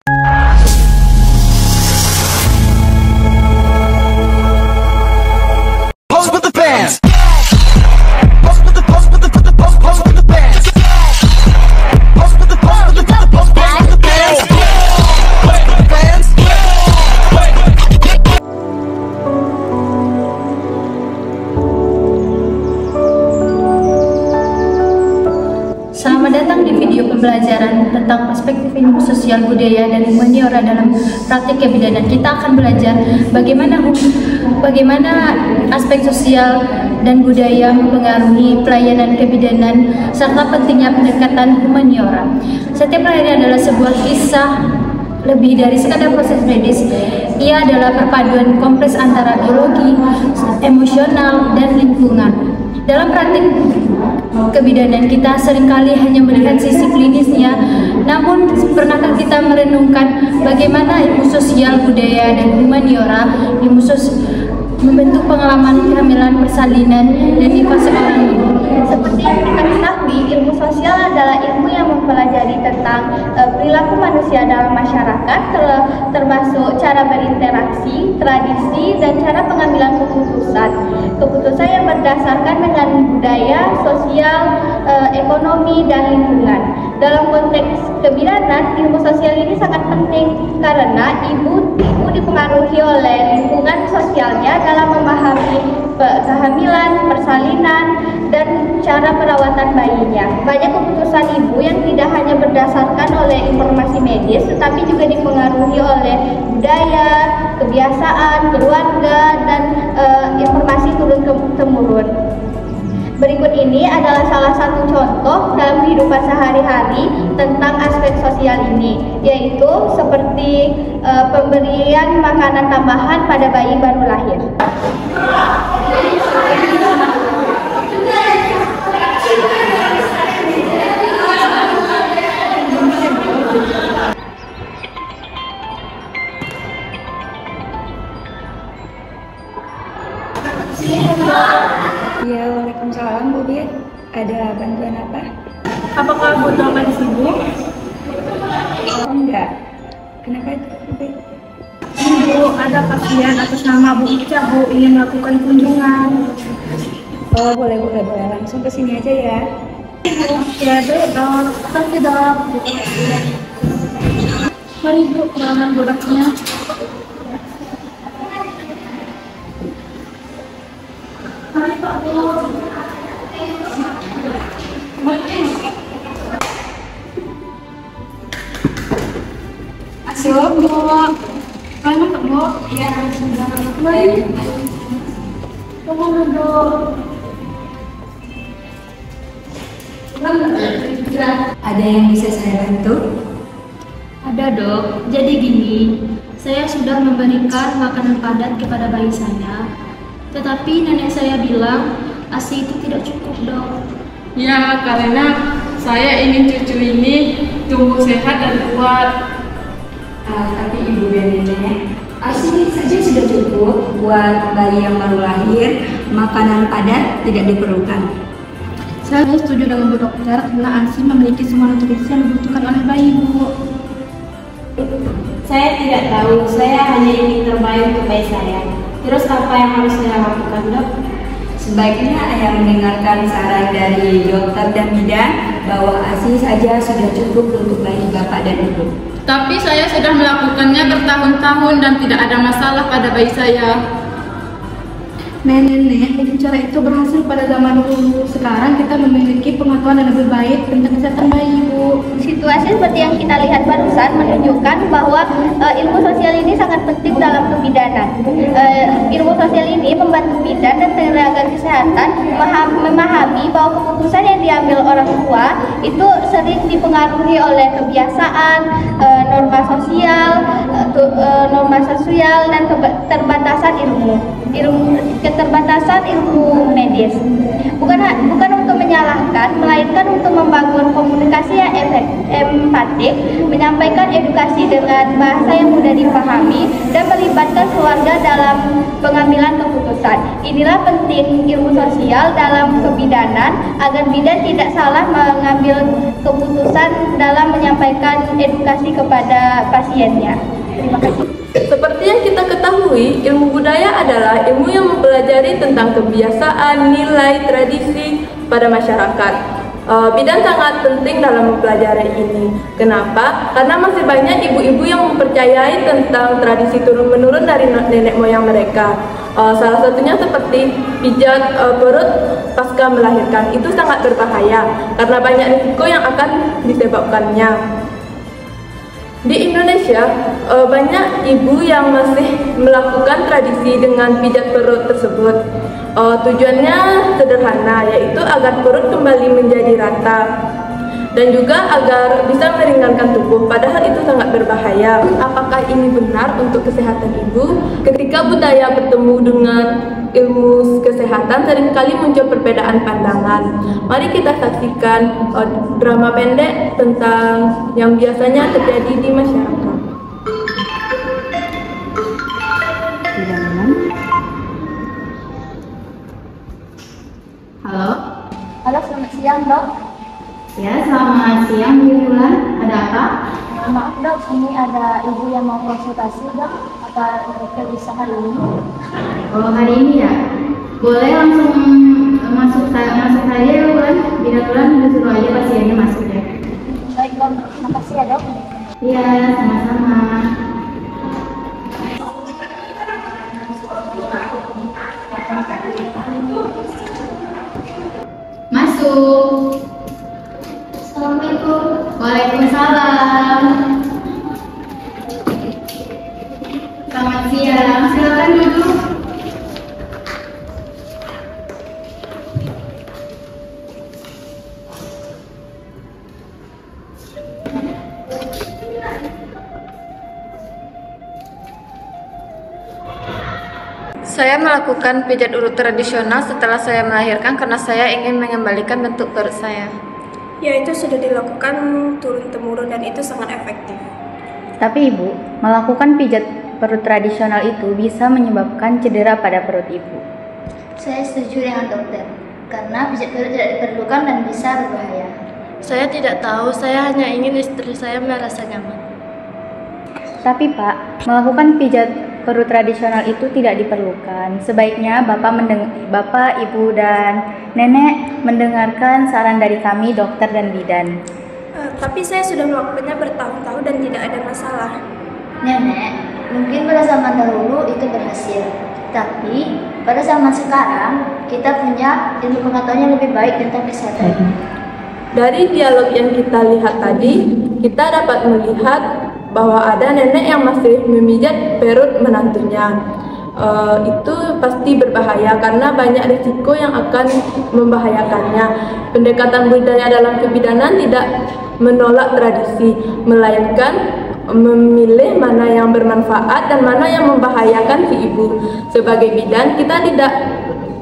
Pose with the fans. Selamat datang di video pembelajaran tentang perspektif ilmu sosial budaya dan humaniora dalam praktik kebidanan. Kita akan belajar bagaimana aspek sosial dan budaya mempengaruhi pelayanan kebidanan serta pentingnya pendekatan humaniora. Setiap pelayanan adalah sebuah kisah lebih dari sekadar proses medis. Ia adalah perpaduan kompleks antara biologi, emosional, dan lingkungan. Dalam praktik kebidanan kita seringkali hanya melihat sisi klinisnya, namun pernahkah kita merenungkan bagaimana ilmu sosial budaya dan humaniora membentuk pengalaman kehamilan, persalinan, dan fase orang ini? Seperti yang kita ketahui, ilmu sosial adalah ilmu yang mempelajari tentang perilaku manusia dalam masyarakat, termasuk cara berinteraksi, tradisi, dan cara pengambilan keputusan. Keputusan yang berdasarkan dengan budaya, sosial, ekonomi, dan lingkungan. Dalam konteks kebidanan, ilmu sosial ini sangat penting karena ibu dipengaruhi oleh lingkungan sosialnya dalam memahami kehamilan, persalinan, dan cara perawatan bayinya. Banyak keputusan ibu yang tidak hanya berdasarkan oleh informasi medis, tetapi juga dipengaruhi oleh budaya, kebiasaan, keluarga, dan informasi turun-temurun. Berikut ini adalah salah satu contoh dalam kehidupan sehari-hari tentang aspek sosial ini, yaitu seperti pemberian makanan tambahan pada bayi baru lahir. Ya, waalaikumsalam Bu Bir. Ada bantuan apa? Apakah butuh makan sibuk? Oh enggak. Kenapa itu Bu Bir? Bu, ada pasien atas nama Bu Ica, Bu, ingin melakukan kunjungan. Oh boleh. Langsung ke sini aja ya. Ya, dok. Terima dok. Mari Bu, ruangan produknya. Mari Pak Bu. Masuk Bu. Mana Pak Bu? Iya, sudah. Mari. Tunggu duduk. Ada yang bisa saya bantu? Ada dok, jadi gini, saya sudah memberikan makanan padat kepada bayi saya, tetapi nenek saya bilang ASI itu tidak cukup dok. Ya, karena saya ingin cucu ini tumbuh sehat dan kuat. Tapi ibu dan nenek, ASI saja sudah cukup buat bayi yang baru lahir. Makanan padat tidak diperlukan. Saya setuju dengan Bu Dokter karena ASI memiliki semua nutrisi yang dibutuhkan oleh bayi Bu. Saya tidak tahu, saya hanya ingin terbaik untuk bayi saya. Terus apa yang harus saya lakukan dok? Sebaiknya ayah mendengarkan saran dari dokter dan bidan bahwa ASI saja sudah cukup untuk bayi bapak dan ibu. Tapi saya sudah melakukannya bertahun-tahun dan tidak ada masalah pada bayi saya. Nenek, mungkin cara itu berhasil pada zaman dulu. Sekarang kita memiliki pengetahuan yang lebih baik tentang kesehatan bayi, Bu. Situasi seperti yang kita lihat barusan menunjukkan bahwa ilmu sosial ini sangat penting dalam kebidanan. Ilmu sosial ini membantu bidan dan tenaga kesehatan memahami bahwa keputusan yang diambil orang tua itu sering dipengaruhi oleh kebiasaan, norma sosial, dan keterbatasan ilmu medis. Bukan untuk menyalahkan, melainkan untuk membangun komunikasi yang empatik, menyampaikan edukasi dengan bahasa yang mudah dipahami, dan melibatkan keluarga dalam pengambilan keputusan. Inilah penting ilmu sosial dalam kebidanan agar bidan tidak salah mengambil keputusan dalam menyampaikan edukasi kepada pasiennya. Terima kasih. Seperti yang kita ketahui, ilmu budaya adalah ilmu yang mempelajari tentang kebiasaan, nilai, tradisi pada masyarakat. Bidan sangat penting dalam mempelajari ini. Kenapa? Karena masih banyak ibu-ibu yang mempercayai tentang tradisi turun-menurun dari nenek moyang mereka. Salah satunya seperti pijat perut pasca melahirkan. Itu sangat berbahaya karena banyak risiko yang akan disebabkannya. Di Indonesia, banyak ibu yang masih melakukan tradisi dengan pijat perut tersebut. Tujuannya sederhana, yaitu agar perut kembali menjadi rata dan juga agar bisa meringankan tubuh, padahal itu sangat berbahaya. Apakah ini benar untuk kesehatan ibu? Ketika budaya bertemu dengan ilmu kesehatan, seringkali muncul perbedaan pandangan. Mari kita saksikan drama pendek tentang yang biasanya terjadi di masyarakat. Halo. Halo, selamat siang, Dok. Ya, selamat siang Bu Bulan. Ada apa? Maaf, Dok, ini ada ibu yang mau konsultasi, Dok. Apa mereka bisa hari ini? Oh, hari ini ya? Boleh langsung masuk saja ya Bulan. Bila Bulan disuruh aja pasiennya masuk ya. Baik, Dok. Terima kasih ya, Dok. Iya, sama-sama. Masuk. Assalamualaikum. Waalaikumsalam. Selamat siang. Silakan duduk. Saya melakukan pijat urut tradisional setelah saya melahirkan karena saya ingin mengembalikan bentuk perut saya. Ya, itu sudah dilakukan turun-temurun dan itu sangat efektif. Tapi Ibu, melakukan pijat perut tradisional itu bisa menyebabkan cedera pada perut Ibu. Saya setuju dengan dokter, karena pijat perut tidak diperlukan dan bisa berbahaya. Saya tidak tahu, saya hanya ingin istri saya merasa nyaman. Tapi Pak, melakukan pijat perut tradisional itu tidak diperlukan. Sebaiknya Bapak, Ibu, dan Nenek mendengarkan saran dari kami, dokter dan bidan. Tapi saya sudah melakukannya bertahun-tahun dan tidak ada masalah. Nenek, mungkin pada zaman dahulu itu berhasil. Tapi pada zaman sekarang kita punya ilmu pengetahuan yang lebih baik tentang kesehatan. Dari dialog yang kita lihat tadi, kita dapat melihat bahwa ada nenek yang masih memijat perut menantunya. Itu pasti berbahaya karena banyak risiko yang akan membahayakannya. Pendekatan budaya dalam kebidanan tidak menolak tradisi, melainkan memilih mana yang bermanfaat dan mana yang membahayakan si ibu. Sebagai bidan, kita tidak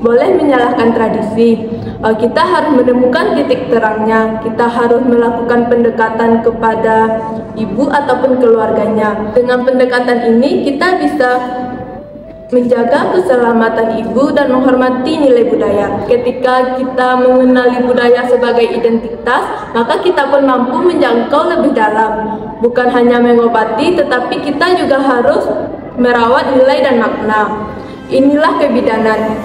boleh menyalahkan tradisi. Kita harus menemukan titik terangnya. Kita harus melakukan pendekatan kepada ibu ataupun keluarganya. Dengan pendekatan ini kita bisa menjaga keselamatan ibu dan menghormati nilai budaya. Ketika kita mengenali budaya sebagai identitas, maka kita pun mampu menjangkau lebih dalam. Bukan hanya mengobati, tetapi kita juga harus merawat nilai dan makna. Inilah kebidanan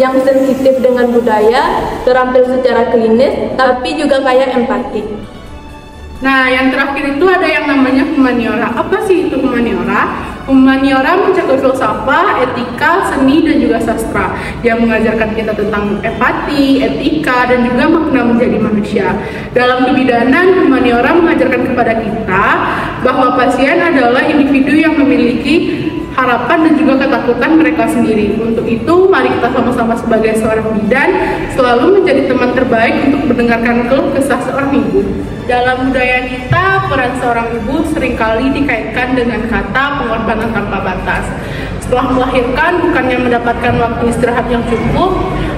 yang sensitif dengan budaya, terampil secara klinis, tapi juga kaya empati. Nah, yang terakhir itu ada yang namanya humaniora. Apa sih itu humaniora? Humaniora mencakup filsafat, etika, seni, dan juga sastra yang mengajarkan kita tentang empati, etika, dan juga makna menjadi manusia. Dalam kebidanan, humaniora mengajarkan kepada kita bahwa pasien adalah individu yang memiliki harapan dan juga ketakutan mereka sendiri. Untuk itu, mari kita sama-sama sebagai seorang bidan selalu menjadi teman terbaik untuk mendengarkan keluh kesah seorang ibu. Dalam budaya kita, peran seorang ibu seringkali dikaitkan dengan kata pengorbanan tanpa batas. Setelah melahirkan bukannya mendapatkan waktu istirahat yang cukup,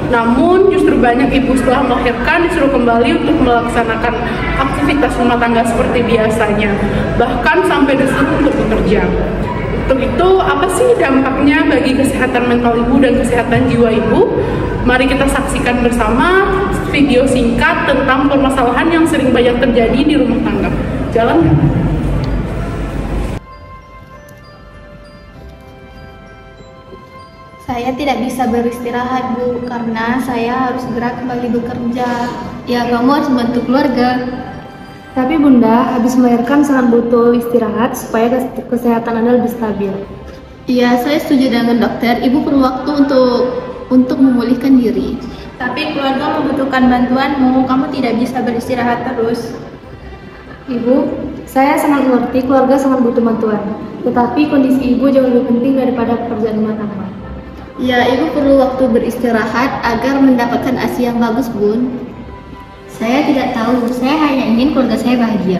namun justru banyak ibu setelah melahirkan disuruh kembali untuk melaksanakan aktivitas rumah tangga seperti biasanya, bahkan sampai disuruh untuk bekerja. Untuk itu, apa sih dampaknya bagi kesehatan mental ibu dan kesehatan jiwa ibu? Mari kita saksikan bersama video singkat tentang permasalahan yang sering banyak terjadi di rumah tangga. Jalan. Saya tidak bisa beristirahat, Bu, karena saya harus segera kembali bekerja. Ya, kamu harus membantu keluarga. Tapi Bunda, habis melahirkan sangat butuh istirahat supaya kesehatan Anda lebih stabil. Iya, saya setuju dengan dokter. Ibu perlu waktu untuk memulihkan diri. Tapi keluarga membutuhkan bantuanmu. Kamu tidak bisa beristirahat terus. Ibu, saya sangat mengerti keluarga sangat butuh bantuan. Tetapi kondisi ibu jauh lebih penting daripada pekerjaan rumah tangga. Ya, ibu perlu waktu beristirahat agar mendapatkan ASI yang bagus, Bun. Saya tidak tahu, saya hanya ingin keluarga saya bahagia.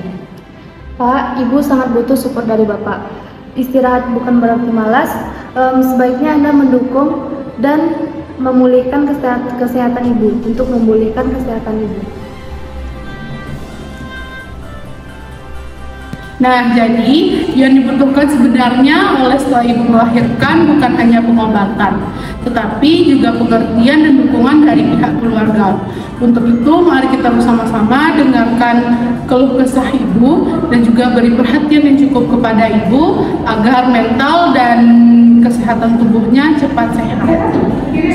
Pak, ibu sangat butuh support dari Bapak. Istirahat bukan berarti malas, sebaiknya Anda mendukung dan memulihkan kesehatan ibu, untuk memulihkan kesehatan ibu. Nah, jadi yang dibutuhkan sebenarnya oleh setelah ibu melahirkan bukan hanya pengobatan, tetapi juga pengertian dan dukungan dari pihak keluarga. Untuk itu, mari kita bersama-sama dengarkan keluh kesah ibu dan juga beri perhatian yang cukup kepada ibu agar mental dan kesehatan tubuhnya cepat sehat.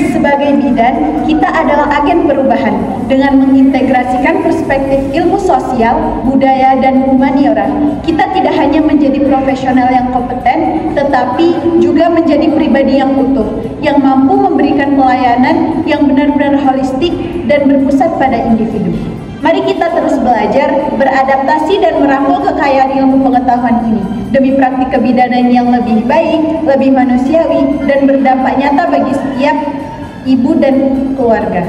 Sebagai bidan, kita adalah agen perubahan dengan mengintegrasikan perspektif ilmu sosial, budaya, dan humaniora. Kita tidak hanya menjadi profesional yang kompeten, tetapi juga menjadi pribadi yang utuh, yang mampu memberikan pelayanan yang benar-benar holistik dan berpusat pada individu. Mari kita terus belajar, beradaptasi, dan merangkul kekayaan ilmu pengetahuan ini demi praktik kebidanan yang lebih baik, lebih manusiawi, dan berdampak nyata bagi setiap ibu dan keluarga.